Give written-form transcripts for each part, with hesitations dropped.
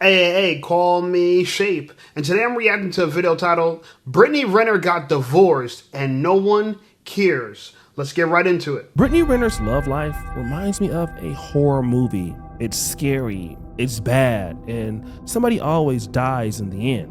Hey, call me Shape. And today I'm reacting to a video titled, Brittany Renner got divorced and no one cares. Let's get right into it. Brittany Renner's love life reminds me of a horror movie. It's scary, it's bad, and somebody always dies in the end.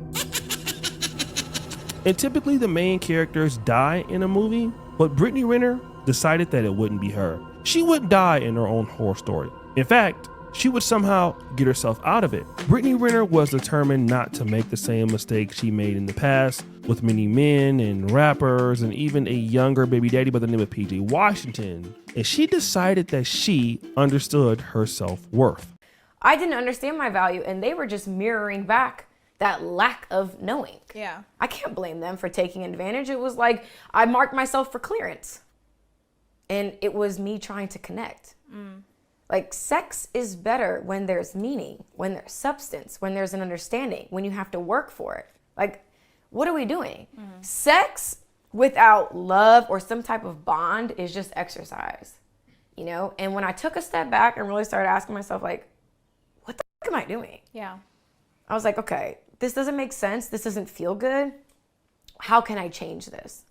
And typically the main characters die in a movie, but Brittany Renner decided that it wouldn't be her. She wouldn't die in her own horror story. In fact, she would somehow get herself out of it. Brittany Renner was determined not to make the same mistakes she made in the past with many men and rappers and even a younger baby daddy by the name of PJ Washington. And she decided that she understood her self-worth. I didn't understand my value and they were just mirroring back that lack of knowing. Yeah. I can't blame them for taking advantage. It was like I marked myself for clearance. And it was me trying to connect. Like, sex is better when there's meaning, when there's substance, when there's an understanding, when you have to work for it. Like, what are we doing? Sex without love or some type of bond is just exercise, you know? And when I took a step back and really started asking myself, like, what the fuck am I doing? Yeah. I was like, okay, this doesn't make sense. This doesn't feel good. How can I change this?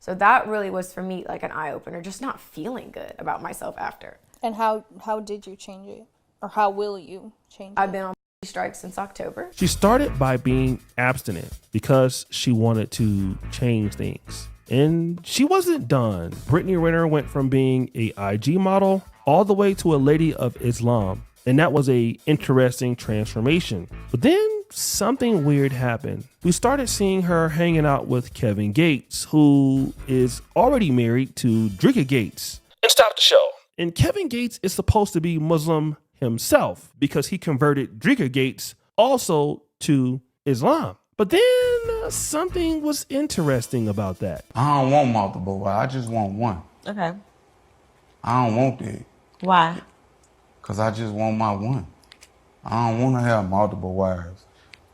So that really was for me like an eye-opener, just not feeling good about myself after. And how did you change it? Or how will you change it? I've been on strike since October. She started by being abstinent because she wanted to change things. And she wasn't done. Brittany Renner went from being a IG model all the way to a lady of Islam. And that was a interesting transformation. But then something weird happened. We started seeing her hanging out with Kevin Gates, who is already married to Dria Gates. And stop the show. And Kevin Gates is supposed to be Muslim himself because he converted Dria Gates also to Islam. But then something was interesting about that. I don't want multiple wives. I just want one. Okay. I don't want that. Why? Because I just want my one. I don't want to have multiple wives.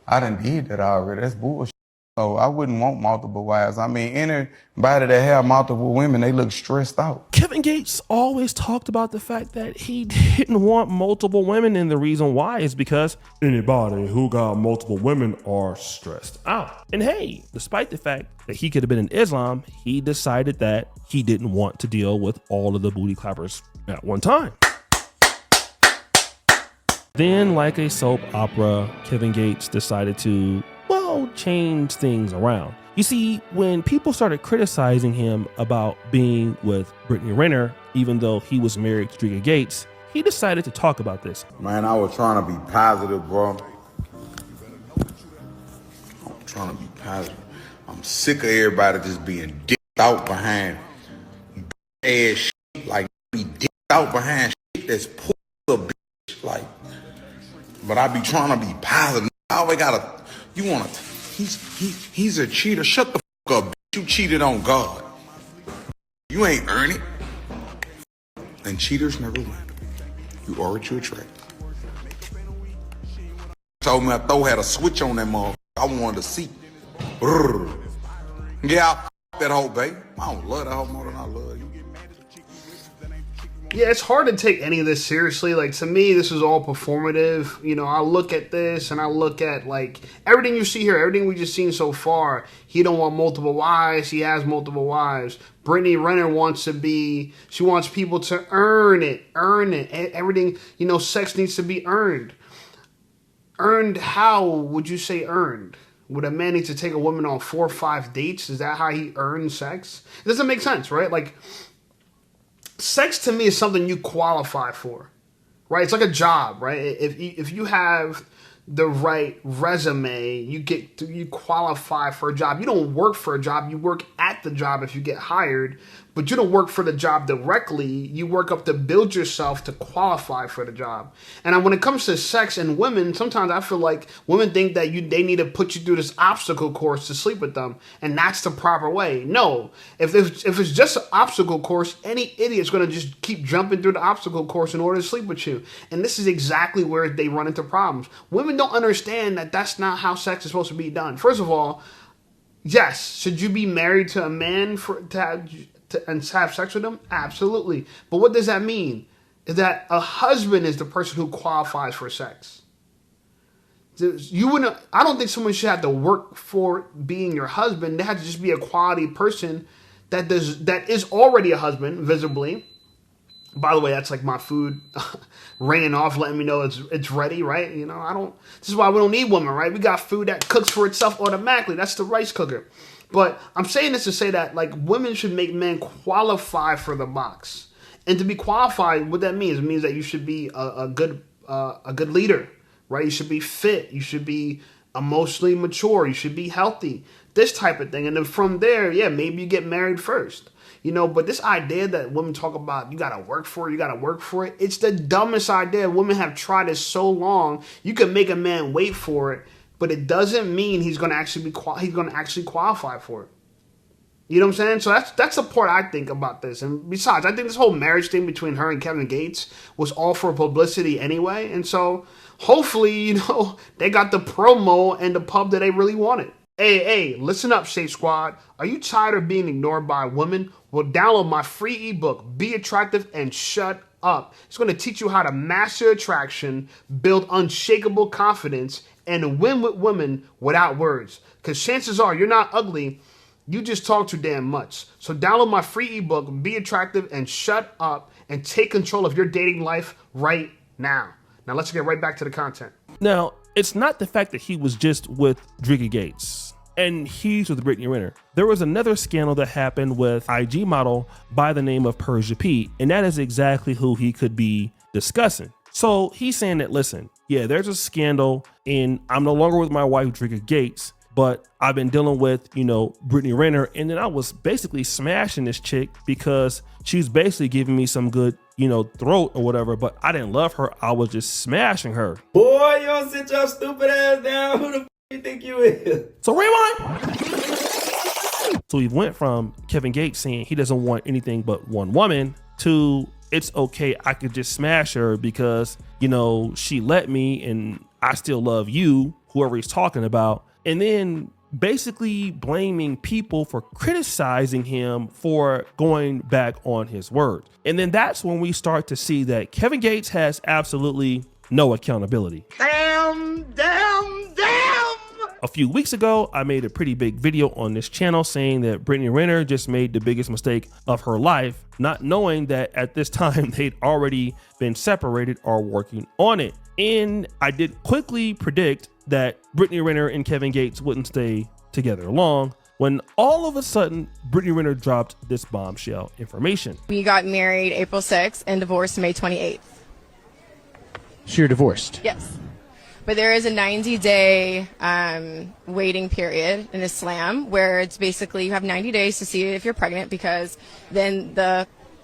I done did that already. That's bullshit. So I wouldn't want multiple wives. I mean, anybody that have multiple women, they look stressed out. Kevin Gates always talked about the fact that he didn't want multiple women, and the reason why is because anybody who got multiple women are stressed out. And hey, despite the fact that he could have been in Islam, he decided that he didn't want to deal with all of the booty clappers at one time. Then, like a soap opera, Kevin Gates decided to, well, change things around. You see, when people started criticizing him about being with Brittany Renner, even though he was married to Dria Gates, he decided to talk about this. Man, I was trying to be positive, bro. I'm trying to be positive. I'm sick of everybody just being dicked out behind ass shit. Like, be dicked out behind shit that's poor bitch. Like, but I be trying to be positive. I always gotta, you wanna, he's a cheater. Shut the fuck up, bitch. You cheated on God. You ain't earn it. And cheaters never win. You are what you attract. Told me I had a switch on that motherfucker. I wanted to see. Brrr. Yeah, I f that hoe, babe. I don't love that hoe more than I love you. Yeah, it's hard to take any of this seriously. Like, to me, this is all performative. You know, I look at this and I look at, like, everything you see here, everything we just seen so far. He don't want multiple wives. He has multiple wives. Brittany Renner wants to be, she wants people to earn it. Everything, you know, sex needs to be earned. Earned, how would you say earned? Would a man need to take a woman on 4 or 5 dates? Is that how he earns sex? It doesn't make sense, right? Like, sex to me is something you qualify for, right? It's like a job, right? If you have the right resume, you qualify for a job. You don't work for a job, you work at the job if you get hired, but you don't work for the job directly. You work up to build yourself to qualify for the job. And when it comes to sex and women, sometimes I feel like women think that they need to put you through this obstacle course to sleep with them, and that's the proper way. No, if it's just an obstacle course, any idiot's going to just keep jumping through the obstacle course in order to sleep with you. And this is exactly where they run into problems. Women don't understand that that's not how sex is supposed to be done. First of all, yes, should you be married to a man and have sex with him? Absolutely. But what does that mean? Is that a husband is the person who qualifies for sex. You wouldn't. I don't think someone should have to work for being your husband. They have to just be a quality person that is already a husband visibly. By the way, that's like my food ringing off, letting me know it's ready, right? You know, I don't. This is why we don't need women, right? We got food that cooks for itself automatically. That's the rice cooker. But I'm saying this to say that like women should make men qualify for the box, and to be qualified, what that means, it means that you should be a good leader, right? You should be fit. You should be emotionally mature. You should be healthy. This type of thing, and then from there, yeah, maybe you get married first. You know, but this idea that women talk about, you got to work for it, it's the dumbest idea. Women have tried it so long. You can make a man wait for it, but it doesn't mean he's going to actually qualify for it. You know what I'm saying? So that's the part I think about this. And besides, I think this whole marriage thing between her and Kevin Gates was all for publicity anyway. And so hopefully, you know, they got the promo and the pub that they really wanted. Hey, listen up, Shape Squad. Are you tired of being ignored by women? Well, download my free ebook, Be Attractive and Shut Up. It's going to teach you how to master attraction, build unshakable confidence, and win with women without words. Because chances are you're not ugly, you just talk too damn much. So download my free ebook, Be Attractive and Shut Up, and take control of your dating life right now. Now let's get right back to the content. Now, it's not the fact that he was just with Dria Gates and he's with Brittany Renner. There was another scandal that happened with IG model by the name of Persia P, and that is exactly who he could be discussing. So he's saying that, listen, yeah, there's a scandal and I'm no longer with my wife, Dria Gates, but I've been dealing with, you know, Brittany Renner. And then I was basically smashing this chick because she was basically giving me some good, you know, throat or whatever, but I didn't love her. I was just smashing her. Boy, you don't sit your stupid ass down. Who the f you think you is? So rewind. So we went from Kevin Gates saying he doesn't want anything but one woman to it's okay, I could just smash her because, you know, she let me and I still love you, whoever he's talking about. And then basically blaming people for criticizing him for going back on his word. And then that's when we start to see that Kevin Gates has absolutely no accountability. Damn. A few weeks ago, I made a pretty big video on this channel saying that Brittany Renner just made the biggest mistake of her life, not knowing that at this time they'd already been separated or working on it. And I did quickly predict that Brittany Renner and Kevin Gates wouldn't stay together long when all of a sudden Brittany Renner dropped this bombshell information. We got married April 6th and divorced May 28th. So you're divorced? Yes. But there is a 90-day waiting period in Islam where it's basically you have 90 days to see if you're pregnant because then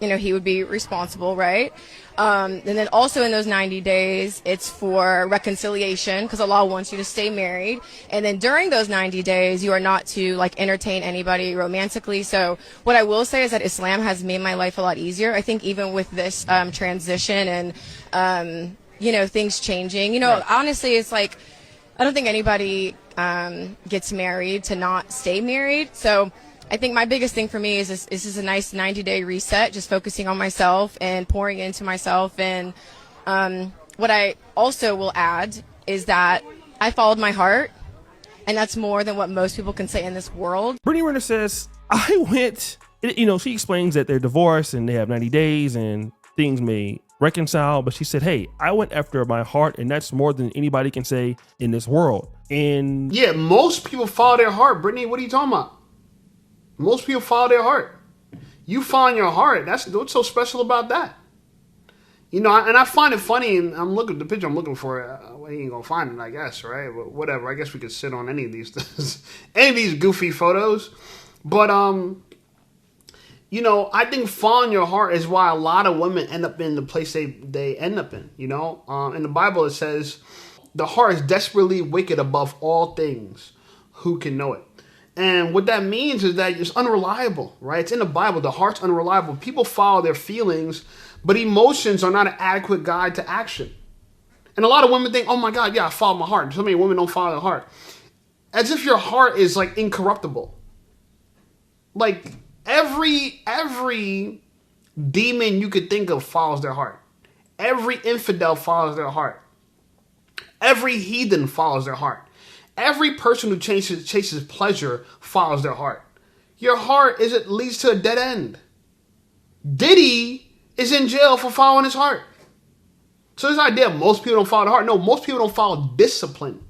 he would be responsible, right? And then also in those 90 days, it's for reconciliation because Allah wants you to stay married. And then during those 90 days, you are not to like entertain anybody romantically. So what I will say is that Islam has made my life a lot easier. I think even with this transition and things changing, honestly, it's like I don't think anybody gets married to not stay married. So I think my biggest thing for me is this is a nice 90-day reset, just focusing on myself and pouring into myself. And what I also will add is that I followed my heart, and that's more than what most people can say in this world. Brittany Renner says, she explains that they're divorced and they have 90 days and things may reconcile, but she said, hey, I went after my heart, and that's more than anybody can say in this world. And yeah, most people follow their heart. Brittany, what are you talking about? Most people follow their heart. You follow your heart. That's what's so special about that. And I find it funny, and I'm looking at the picture I'm looking for. We ain't gonna find it, I guess, right? But whatever. I guess we could sit on any of these things, any of these goofy photos. But I think following your heart is why a lot of women end up in the place they end up in. In the Bible it says, the heart is desperately wicked above all things. Who can know it? And what that means is that it's unreliable, right? It's in the Bible. The heart's unreliable. People follow their feelings, but emotions are not an adequate guide to action. And a lot of women think, oh my God, yeah, I follow my heart. So many women don't follow their heart. As if your heart is like incorruptible. Like every demon you could think of follows their heart. Every infidel follows their heart. Every heathen follows their heart. Every person who chases pleasure follows their heart. Your heart leads to a dead end. Diddy is in jail for following his heart. So this idea of most people don't follow the heart. No, most people don't follow discipline.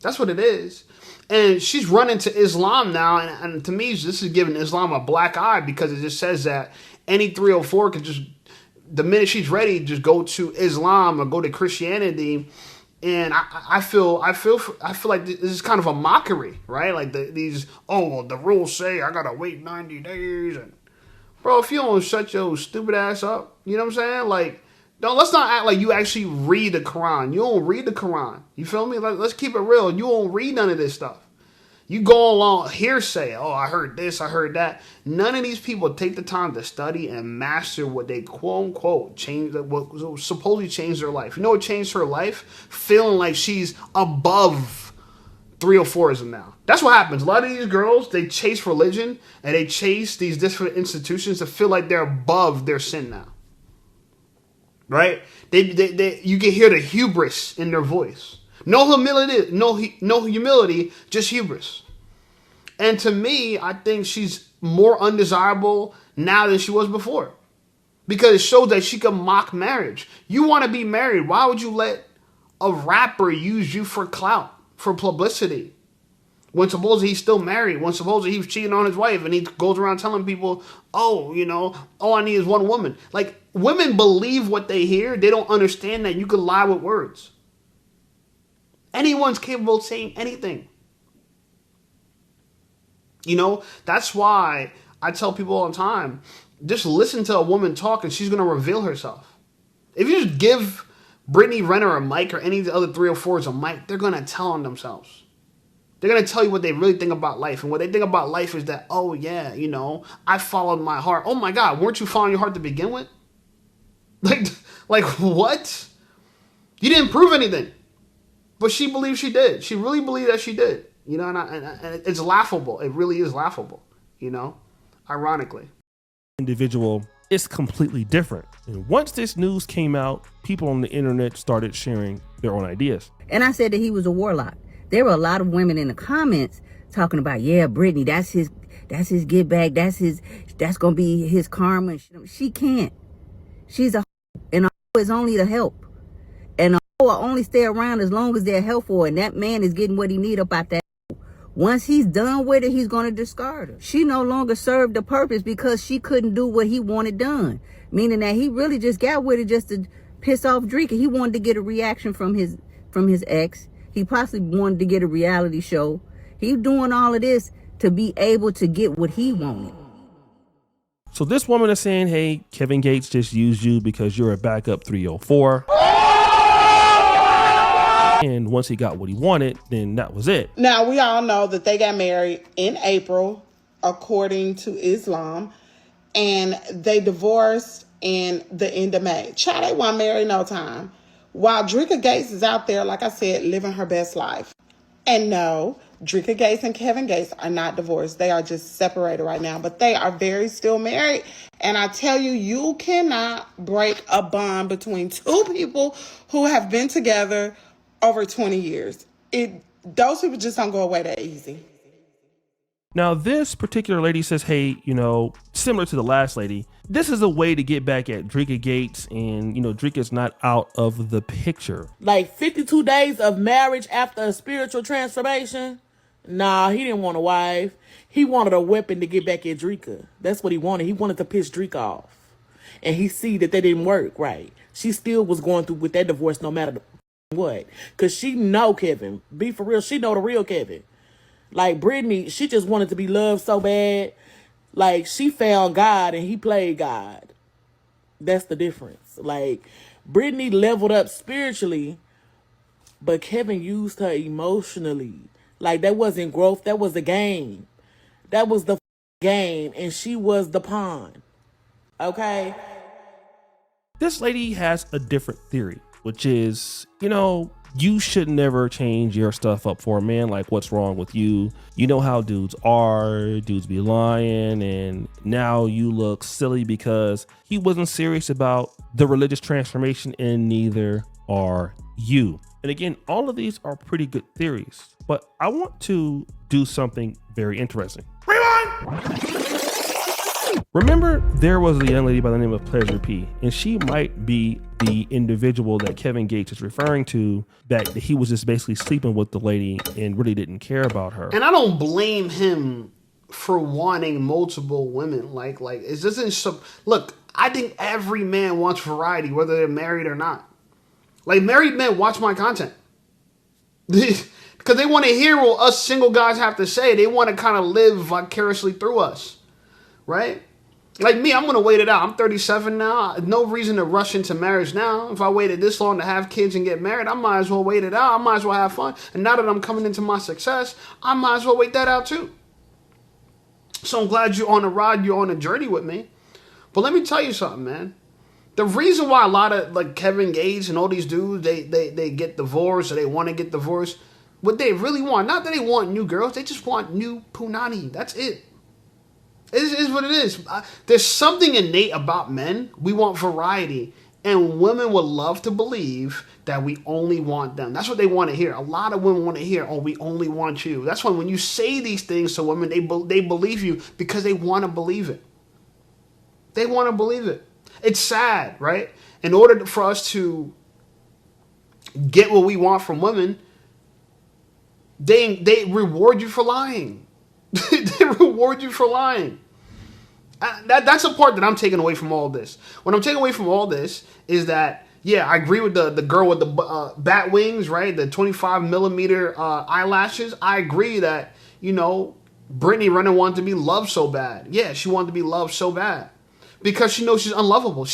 That's what it is. And she's running to Islam now. And to me, this is giving Islam a black eye, because it just says that any 304 could just, the minute she's ready, just go to Islam or go to Christianity. And I feel like this is kind of a mockery, right? Like the rules say I gotta wait 90 days, and bro, if you don't shut your stupid ass up, you know what I'm saying? Like, let's not act like you actually read the Quran. You don't read the Quran. You feel me? Let's keep it real. You don't read none of this stuff. You go along hearsay. Oh, I heard this, I heard that. None of these people take the time to study and master what they quote unquote what supposedly changed their life. You know what changed her life? Feeling like she's above 304ism now. That's what happens. A lot of these girls, they chase religion and they chase these different institutions to feel like they're above their sin now. Right? You can hear the hubris in their voice. No humility, just hubris. And to me, I think she's more undesirable now than she was before, because it shows that she can mock marriage. You want to be married. Why would you let a rapper use you for clout, for publicity, when supposedly he's still married, when supposedly he was cheating on his wife, and he goes around telling people, all I need is one woman. Like, women believe what they hear. They don't understand that you can lie with words. Anyone's capable of saying anything. That's why I tell people all the time, just listen to a woman talk and she's going to reveal herself. If you just give Brittany Renner a mic, or any of the other 304s a mic, they're going to tell on themselves. They're going to tell you what they really think about life. And what they think about life is that, oh yeah, I followed my heart. Oh my God, weren't you following your heart to begin with? Like what? You didn't prove anything. But she believes she did. She really believed that she did. And it's laughable. It really is laughable, ironically. Individual is completely different. And once this news came out, people on the internet started sharing their own ideas. And I said that he was a warlock. There were a lot of women in the comments talking about, yeah, Brittany, that's his get back. That's going to be his karma. She can't. She's a and is only to help. And will only stay around as long as they're helpful, and that man is getting what he need up out that. Once he's done with it, he's going to discard her. She no longer served the purpose because she couldn't do what he wanted done, meaning that he really just got with it just to piss off Dria. He wanted to get a reaction from his ex. He possibly wanted to get a reality show. He's doing all of this to be able to get what he wanted. So this woman is saying, hey, Kevin Gates just used you because you're a backup 304. And once he got what he wanted, then that was it. Now, we all know that they got married in April, according to Islam, and they divorced in the end of May. Child, they weren't married no time. While Dria Gates is out there, like I said, living her best life. And no, Dria Gates and Kevin Gates are not divorced. They are just separated right now, but they are very still married. And I tell you, you cannot break a bond between two people who have been together over 20 years. Those people just don't go away that easy. Now, this particular lady says, hey, similar to the last lady, this is a way to get back at Dria Gates, and, Dria's not out of the picture. Like 52 days of marriage after a spiritual transformation? Nah, he didn't want a wife. He wanted a weapon to get back at Dria. That's what he wanted. He wanted to piss Dria off. And he see that didn't work right. She still was going through with that divorce no matter what. Because she know Kevin. Be for real, she know the real Kevin. Like Brittany, she just wanted to be loved so bad. Like, she found God and he played God. That's the difference. Like, Brittany leveled up spiritually, but Kevin used her emotionally. Like, that wasn't growth. That was the game. That was the game, and she was the pawn. Okay? This lady has a different theory, which is, you should never change your stuff up for a man. Like, what's wrong with you? You know how dudes are. Dudes be lying. And now you look silly because he wasn't serious about the religious transformation, and neither are you. And again, all of these are pretty good theories, but I want to do something very interesting. Remember, there was a young lady by the name of Pleasure P, and she might be the individual that Kevin Gates is referring to, that he was just basically sleeping with the lady and really didn't care about her. And I don't blame him for wanting multiple women. Like it doesn't. Look, I think every man wants variety, whether they're married or not. Like, married men watch my content because they want to hear what us single guys have to say. They want to kind of live vicariously through us, right? Like me, I'm going to wait it out. I'm 37 now. No reason to rush into marriage now. If I waited this long to have kids and get married, I might as well wait it out. I might as well have fun. And now that I'm coming into my success, I might as well wait that out too. So I'm glad you're on the ride. You're on a journey with me. But let me tell you something, man. The reason why a lot of like Kevin Gates and all these dudes, they get divorced or they want to get divorced, what they really want, not that they want new girls, they just want new punani. That's it. It is what it is. There's something innate about men. We want variety. And women would love to believe that we only want them. That's what they want to hear. A lot of women want to hear, oh, we only want you. That's why when you say these things to women, they believe you because they want to believe it. They want to believe it. It's sad, right? In order for us to get what we want from women, they reward you for lying. They reward you for lying. That's the part that I'm taking away from all this. What I'm taking away from all this is that, yeah, I agree with the girl with the bat wings, right? The 25 millimeter eyelashes. I agree that, Brittany Renner wanted to be loved so bad. Yeah, she wanted to be loved so bad. Because she knows she's unlovable.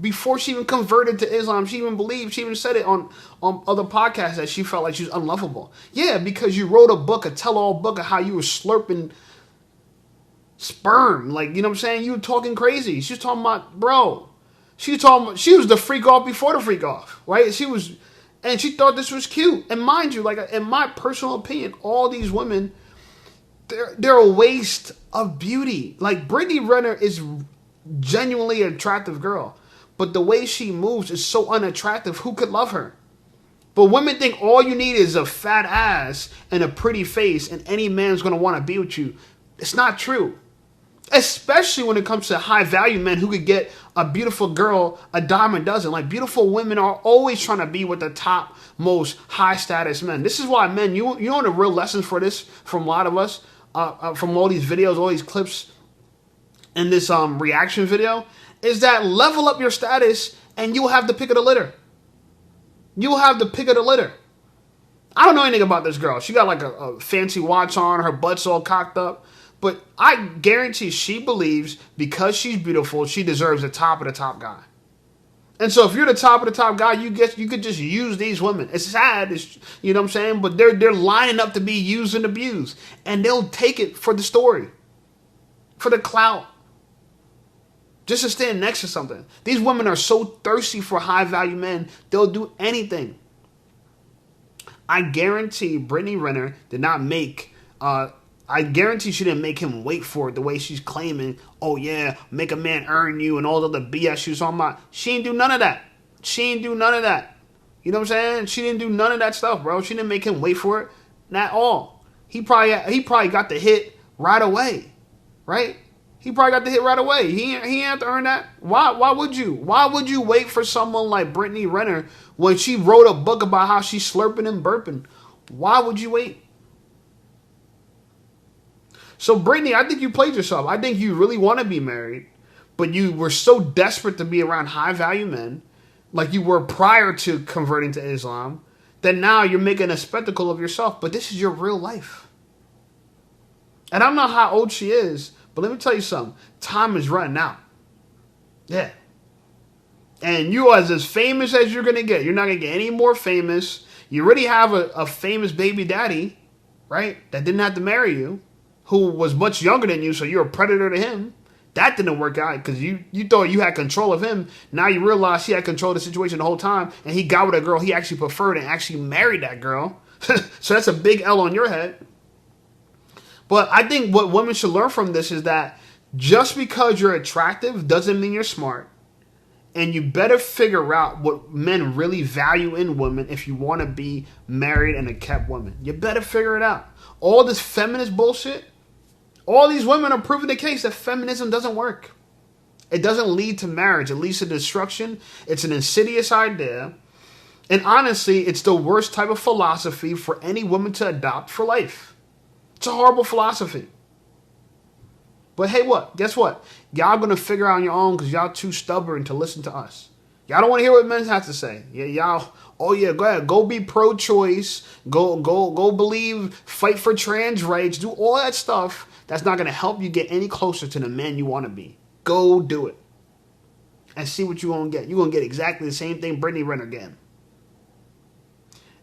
Before she even converted to Islam, she even said it on other podcasts that she felt like she was unlovable. Yeah, because you wrote a tell-all book of how you were slurping sperm. Like, you know what I'm saying? You were talking crazy. She was talking about, bro. She was the freak off before the freak off, right? And she thought this was cute. And mind you, like, in my personal opinion, all these women, they're a waste of beauty. Like, Brittany Renner is genuinely attractive girl, but the way she moves is so unattractive. Who could love her? But women think all you need is a fat ass and a pretty face and any man's going to want to be with you. It's not true. Especially when it comes to high value men who could get a beautiful girl a dime a dozen. Like, beautiful women are always trying to be with the top most high status men. This is why men, you know the real lessons for this from a lot of us, from all these videos, all these clips in this reaction video, is that level up your status and you'll have the pick of the litter. You'll have the pick of the litter. I don't know anything about this girl. She got like a fancy watch on, her butt's all cocked up. But I guarantee she believes because she's beautiful, she deserves the top of the top guy. And so if you're the top of the top guy, you could just use these women. It's sad, you know what I'm saying? But they're lining up to be used and abused. And they'll take it for the story. For the clout. Just to stand next to something. These women are so thirsty for high value men, they'll do anything. I guarantee Brittany Renner did not make, I guarantee she didn't make him wait for it the way she's claiming, oh yeah, make a man earn you and all the other BS she was talking about. She didn't do none of that. She didn't do none of that. You know what I'm saying? She didn't do none of that stuff, bro. She didn't make him wait for it. Not all. He probably got the hit right away. Right? He probably got the hit right away. He ain't have to earn that. Why would you? Why would you wait for someone like Brittany Renner when she wrote a book about how she's slurping and burping? Why would you wait? So Brittany, I think you played yourself. I think you really want to be married, but you were so desperate to be around high value men, like you were prior to converting to Islam, that now you're making a spectacle of yourself. But this is your real life. And I don't know how old she is, but let me tell you something. Time is running out. Yeah. And you are as famous as you're going to get. You're not going to get any more famous. You already have a famous baby daddy, right, that didn't have to marry you, who was much younger than you, so you're a predator to him. That didn't work out because you thought you had control of him. Now you realize he had control of the situation the whole time, and he got with a girl he actually preferred and actually married that girl. So that's a big L on your head. But I think what women should learn from this is that just because you're attractive doesn't mean you're smart. And you better figure out what men really value in women if you want to be married and a kept woman. You better figure it out. All this feminist bullshit, all these women are proving the case that feminism doesn't work. It doesn't lead to marriage. It leads to destruction. It's an insidious idea. And honestly, it's the worst type of philosophy for any woman to adopt for life. It's a horrible philosophy. But hey, what? Guess what? Y'all gonna figure out on your own because y'all too stubborn to listen to us. Y'all don't want to hear what men have to say. Yeah, y'all. Oh yeah, go ahead. Go be pro-choice. Go believe. Fight for trans rights. Do all that stuff. That's not gonna help you get any closer to the man you want to be. Go do it, and see what you gonna get. You are gonna get exactly the same thing Brittany Renner getting.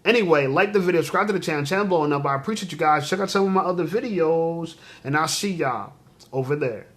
Anyway, like the video, subscribe to the channel. Channel blowing up. I appreciate you guys. Check out some of my other videos, and I'll see y'all over there.